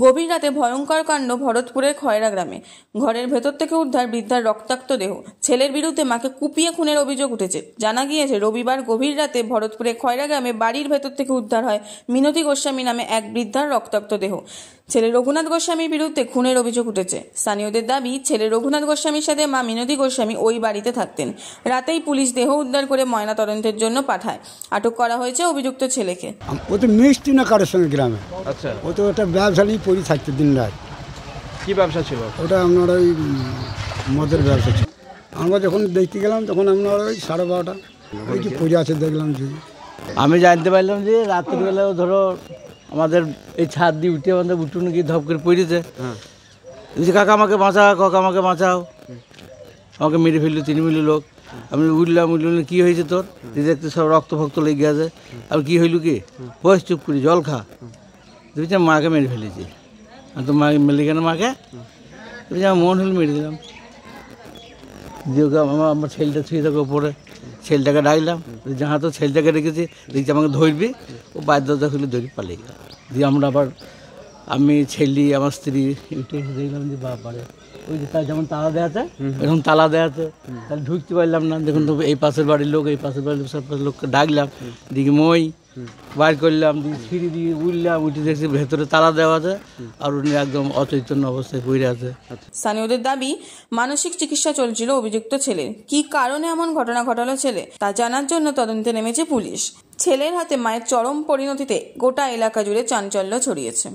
গভীর রাতে ভয়ঙ্কর কাণ্ড ভরতপুরের খয়রা গ্রামে। ঘরের ভেতর থেকে উদ্ধার বৃদ্ধার রক্তাক্ত দেহ। ছেলের বিরুদ্ধে মাকে কুপিয়ে খুনের অভিযোগ উঠেছে। জানা গিয়েছে, রবিবার গভীর রাতে ভরতপুরের খয়রা গ্রামে বাড়ির ভেতর থেকে উদ্ধার হয় মিনতি গোস্বামী নামে এক বৃদ্ধার রক্তাক্ত দেহ। ছেলে রঘুনাথ গোস্বামীর বিরুদ্ধে খুনের অভিযোগ উঠেছে। স্থানীয়দের দাবি, ছেলে রঘুনাথ গোস্বামীর সাথে মা মিনতি গোস্বামী ওই বাড়িতে থাকতেন। রাতেই পুলিশ দেহ উদ্ধার করে ময়না তদন্তের জন্য পাঠায়। আটক করা হয়েছে অভিযুক্ত ছেলেকে। ও তো মিষ্টি না কারোর সঙ্গে গ্রামে। আচ্ছা, ও তো ওটা ব্যবসা নিয়ে পড়ে থাকতো দিন রাত। কি ব্যবসা ছিল ওটা? আপনার ওই মদের ব্যবসা ছিল। আমরা যখন দেখতে গেলাম তখন আপনার ওই 12:30 ওই যে পড়ে আছে দেখলাম। যে আমি জানতে পারলাম যে রাত্রিবেলাও ধরো আমাদের এই ছাদ দিয়ে উঠে আমাদের উঠুন গিয়ে ধপ করে পড়েছে। কাকা আমাকে বাঁচাও, কাকা আমাকে বাঁচাও, আমাকে মেরে ফেললো 3 মিলি লোক। আমি উঠলাম, কী হয়েছে তোর? দেখতে সব রক্ত ফক্ত লেগে আছে। আর কী হইল কি? বয়স চুপ করি, জল খা। দেখছি মাকে মেরে ফেলেছি। আর তো মাকে মেলে কেন মাকে? আমার মন হলো মেরে দিলাম। দিয়ে আমার ছেলেটা ছুঁয়ে থাকে ওপরে, ছেলেটাকে ডাকলাম, যাহা তো ছেলেটাকে রেখেছি, দেখছি আমাকে ধরবি। ও বাধ্যতা খুলে ধরি পালিয়ে গেল। দিয়ে আমরা আবার আমি ছেলে আমার স্ত্রী উঠে দেখলাম যে বাবারে ওই যে তার যেমন তালা দেওয়া আছে এরকম তালা দেওয়া আছে, তাহলে ঢুকতে পারলাম না। দেখুন তো এই পাশের বাড়ির লোক, এই পাশের বাড়ির সব লোককে ডাকলাম, দিকে মই বার করলাম, দিয়ে সিঁড়ি দিয়ে উঠলাম, উঠে দেখছি ভেতরে তালা দেওয়া আছে আর উনি একদম অচৈতন্য অবস্থায় পড়ে আছে। স্থানীয়দের দাবি, মানসিক চিকিৎসা চলছিল অভিযুক্ত ছেলের। কি কারণে এমন ঘটনা ঘটালো ছেলে, তা জানার জন্য তদন্তে নেমেছে পুলিশ। ছেলের হাতে মায়ের চরম পরিণতিতে গোটা এলাকা জুড়ে চাঞ্চল্য ছড়িয়েছে।